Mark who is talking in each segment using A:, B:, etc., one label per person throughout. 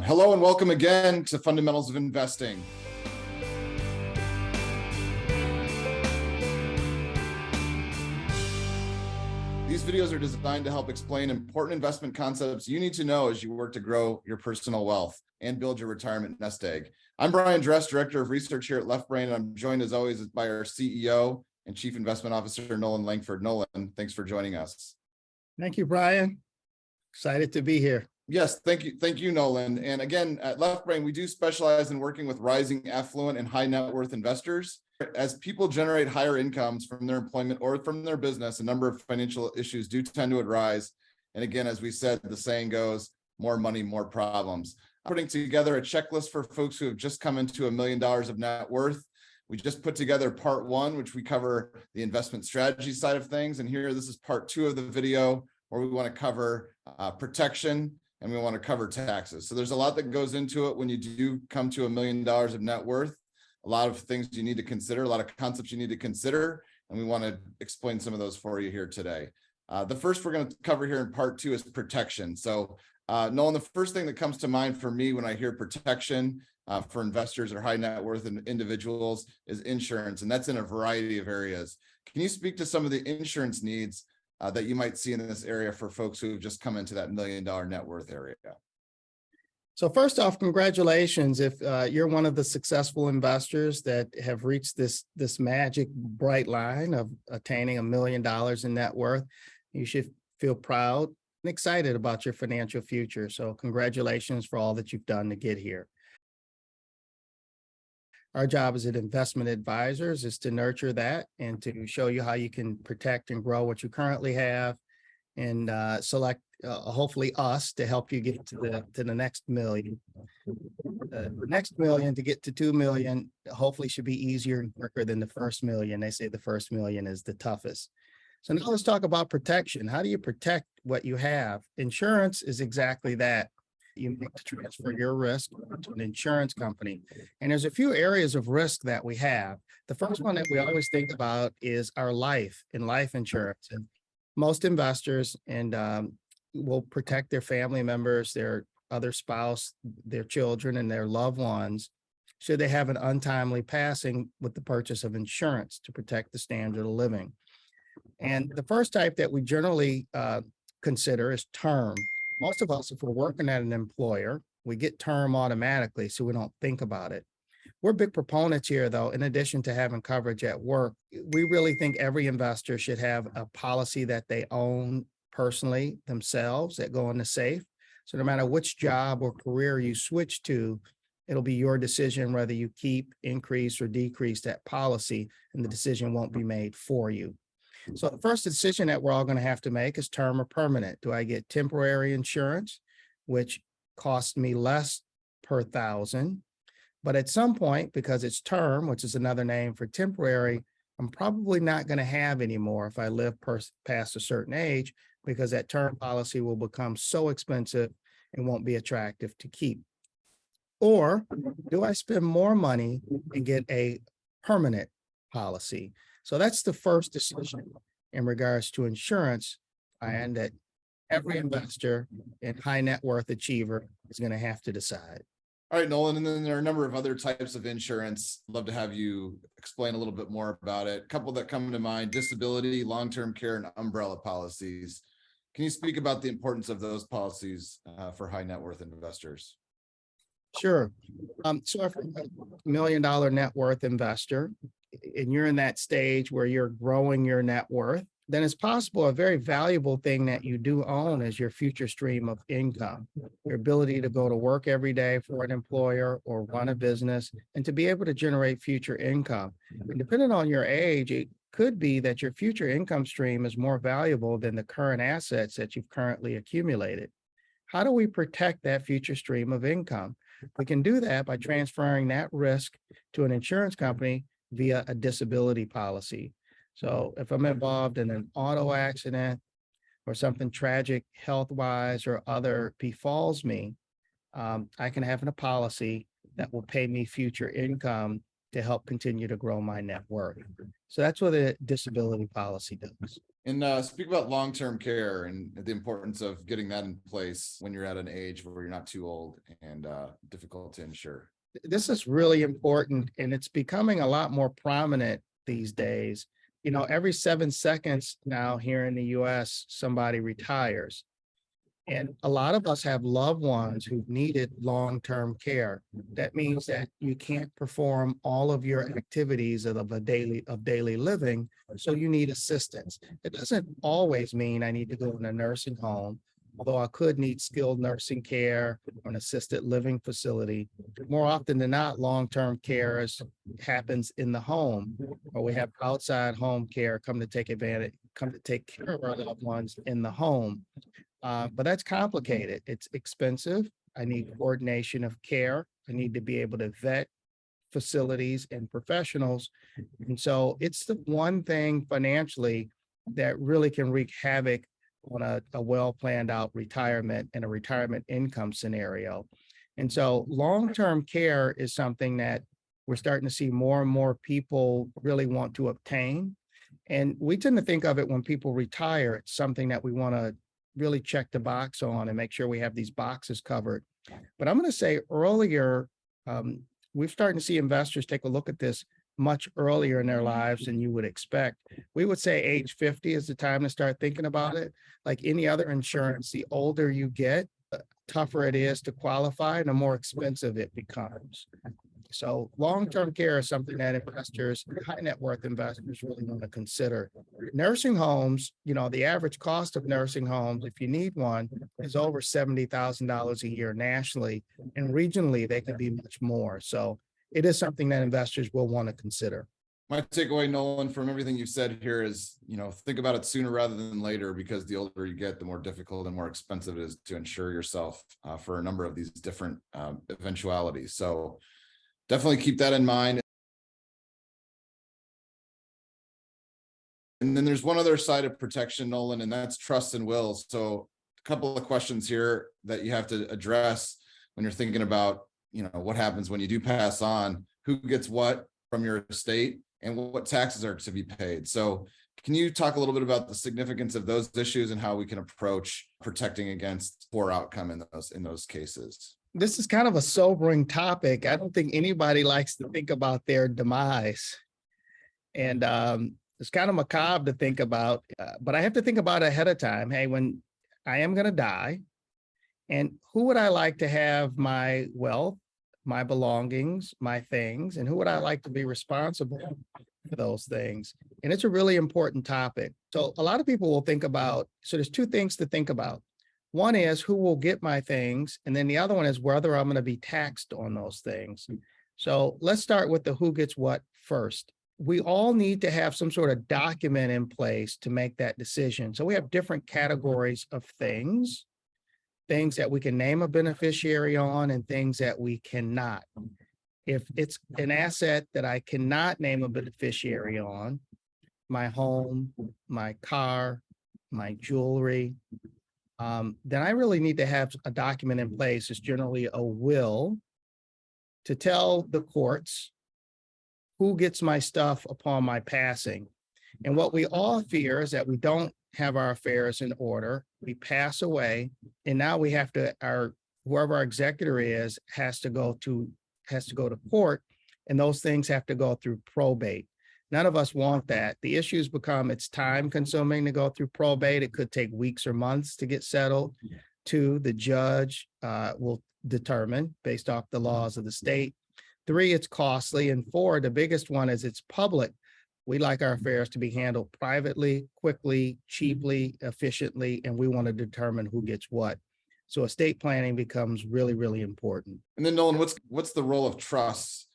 A: Hello and welcome again to Fundamentals of Investing. These videos are designed to help explain important investment concepts you need to know as you work to grow your personal wealth and build your retirement nest egg. I'm Brian Dress, Director of Research here at Left Brain, and I'm joined as always by our CEO and Chief Investment Officer, Nolan Langford. Nolan, thanks for joining us.
B: Thank you, Brian. Excited to be here.
A: Yes, thank you, Nolan. And again, at Left Brain, we do specialize in working with rising affluent and high net worth investors. As people generate higher incomes from their employment or from their business, a number of financial issues do tend to arise. And again, as we said, the saying goes, more money, more problems. I'm putting together a checklist for folks who have just come into $1 million of net worth. We just put together part one, which we cover the investment strategy side of things. And here, this is part two of the video where we want to cover protection, and we want to cover taxes. So there's a lot that goes into it when you do come to $1 million of net worth. A lot of things you need to consider, a lot of concepts you need to consider, and we want to explain some of those for you here today. The first we're going to cover here in part two is protection. So Nolan, the first thing that comes to mind for me when I hear protection for investors or high net worth individuals is insurance, and that's in a variety of areas. Can you speak to some of the insurance needs that you might see in this area for folks who have just come into that $1 million net worth area?
B: So first off, congratulations. If you're one of the successful investors that have reached this magic bright line of attaining $1 million in net worth, you should feel proud and excited about your financial future. So congratulations for all that you've done to get here. Our job as investment advisors is to nurture that and to show you how you can protect and grow what you currently have, and select hopefully us to help you get to the next million. The next million to get to 2 million hopefully should be easier and quicker than the first million. They say the first million is the toughest. So now let's talk about protection. How do you protect what you have? Insurance is exactly that. You need to transfer your risk to an insurance company. And there's a few areas of risk that we have. The first one that we always think about is our life and life insurance. And most investors will protect their family members, their other spouse, their children, and their loved ones should they have an untimely passing with the purchase of insurance to protect the standard of living. And the first type that we generally consider is term. Most of us, if we're working at an employer, we get term automatically, so we don't think about it. We're big proponents here, though. In addition to having coverage at work, we really think every investor should have a policy that they own personally themselves that go in the safe. So no matter which job or career you switch to, it'll be your decision whether you keep, increase, or decrease that policy, and the decision won't be made for you. So the first decision that we're all going to have to make is term or permanent. Do I get temporary insurance, which costs me less per thousand? But at some point, because it's term, which is another name for temporary, I'm probably not going to have anymore if I live past a certain age, because that term policy will become so expensive and won't be attractive to keep. Or do I spend more money and get a permanent policy? So that's the first decision in regards to insurance, and that every investor and high net worth achiever is going to have to decide.
A: All right, Nolan, and then there are a number of other types of insurance. I'd love to have you explain a little bit more about it. A couple that come to mind: disability, long-term care, and umbrella policies. Can you speak about the importance of those policies for high net worth investors?
B: Sure. So if you're a $1 million net worth investor and you're in that stage where you're growing your net worth, then it's possible a very valuable thing that you do own is your future stream of income, your ability to go to work every day for an employer or run a business, and to be able to generate future income. And depending on your age, it could be that your future income stream is more valuable than the current assets that you've currently accumulated. How do we protect that future stream of income? We can do that by transferring that risk to an insurance company via a disability policy. So if I'm involved in an auto accident or something tragic health-wise or other befalls me, I can have a policy that will pay me future income to help continue to grow my net worth. So that's what a disability policy does.
A: And speak about long-term care and the importance of getting that in place when you're at an age where you're not too old and difficult to insure.
B: This is really important, and it's becoming a lot more prominent these days. You know, every 7 seconds now here in the US, somebody retires. And a lot of us have loved ones who needed long-term care. That means that you can't perform all of your activities of daily living, so you need assistance. It doesn't always mean I need to go in a nursing home, although I could need skilled nursing care or an assisted living facility. More often than not, long-term care happens in the home, or we have outside home care come to take care of our loved ones in the home. But that's complicated. It's expensive. I need coordination of care. I need to be able to vet facilities and professionals. And so it's the one thing financially that really can wreak havoc on a well planned out retirement and a retirement income scenario. And so long-term care is something that we're starting to see more and more people really want to obtain. And we tend to think of it when people retire, it's something that we want to really check the box on and make sure we have these boxes covered. But I'm going to say earlier, we're starting to see investors take a look at this much earlier in their lives than you would expect. We would say age 50 is the time to start thinking about it. Like any other insurance, the older you get, the tougher it is to qualify and the more expensive it becomes. So long-term care is something that investors, high net worth investors really want to consider. Nursing homes, you know, the average cost of nursing homes, if you need one, is over $70,000 a year nationally, and regionally they can be much more. So it is something that investors will want to consider.
A: My takeaway, Nolan, from everything you've said here is, think about it sooner rather than later, because the older you get, the more difficult and more expensive it is to insure yourself for a number of these different eventualities. So definitely keep that in mind. And then there's one other side of protection, Nolan, and that's trust and wills. So a couple of questions here that you have to address when you're thinking about, what happens when you do pass on, who gets what from your estate, and what taxes are to be paid. So can you talk a little bit about the significance of those issues and how we can approach protecting against poor outcome in those cases?
B: This is kind of a sobering topic. I don't think anybody likes to think about their demise. And it's kind of macabre to think about, but I have to think about it ahead of time. Hey, when I am going to die, and who would I like to have my wealth, my belongings, my things, and who would I like to be responsible for those things? And it's a really important topic. So a lot of people will think about, so there's two things to think about. One is who will get my things, and then the other one is whether I'm going to be taxed on those things. So let's start with the who gets what first. We all need to have some sort of document in place to make that decision. So we have different categories of things that we can name a beneficiary on and things that we cannot. If it's an asset that I cannot name a beneficiary on, my home, my car, my jewelry, then I really need to have a document in place. It's generally a will to tell the courts who gets my stuff upon my passing. And what we all fear is that we don't have our affairs in order. We pass away, and now we have to, whoever our executor is has to go to court, and those things have to go through probate. None of us want that. The issues become, it's time consuming to go through probate. It could take weeks or months to get settled. Two, the judge will determine based off the laws of the state. Three, it's costly. And four, the biggest one is it's public. We like our affairs to be handled privately, quickly, cheaply, efficiently, and we want to determine who gets what. So estate planning becomes really, really important.
A: And then Nolan, what's the role of trusts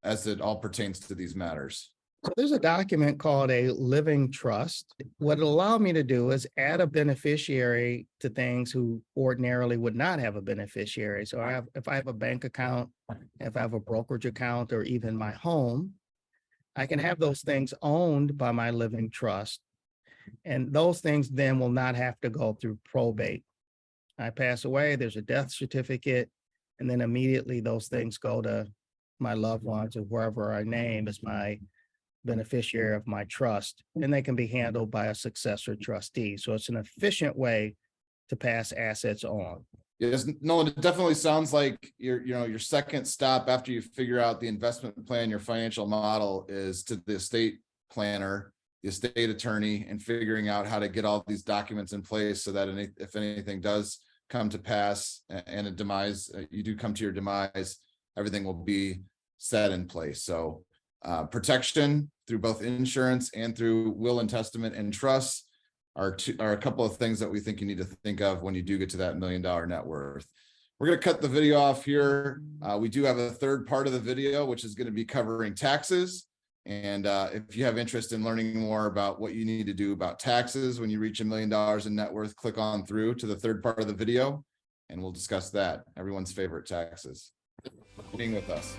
A: as it all pertains to these matters?
B: So there's a document called a living trust. What it'll allow me to do is add a beneficiary to things who ordinarily would not have a beneficiary. So if I have a bank account, if I have a brokerage account, or even my home, I can have those things owned by my living trust. And those things then will not have to go through probate. I pass away, there's a death certificate, and then immediately those things go to my loved ones or wherever I name as my beneficiary of my trust, and they can be handled by a successor trustee. So it's an efficient way to pass assets on.
A: Yes, Nolan, it definitely sounds like your second stop after you figure out the investment plan, your financial model, is to the estate planner, the estate attorney, and figuring out how to get all these documents in place so that if anything does come to pass and a demise, you do come to your demise, everything will be set in place. So protection through both insurance and through will and testament and trust are a couple of things that we think you need to think of when you do get to that $1 million net worth. We're going to cut the video off here. We do have a third part of the video, which is going to be covering taxes. And if you have interest in learning more about what you need to do about taxes when you reach $1 million in net worth, click on through to the third part of the video, and we'll discuss that. Everyone's favorite, taxes. Being with us.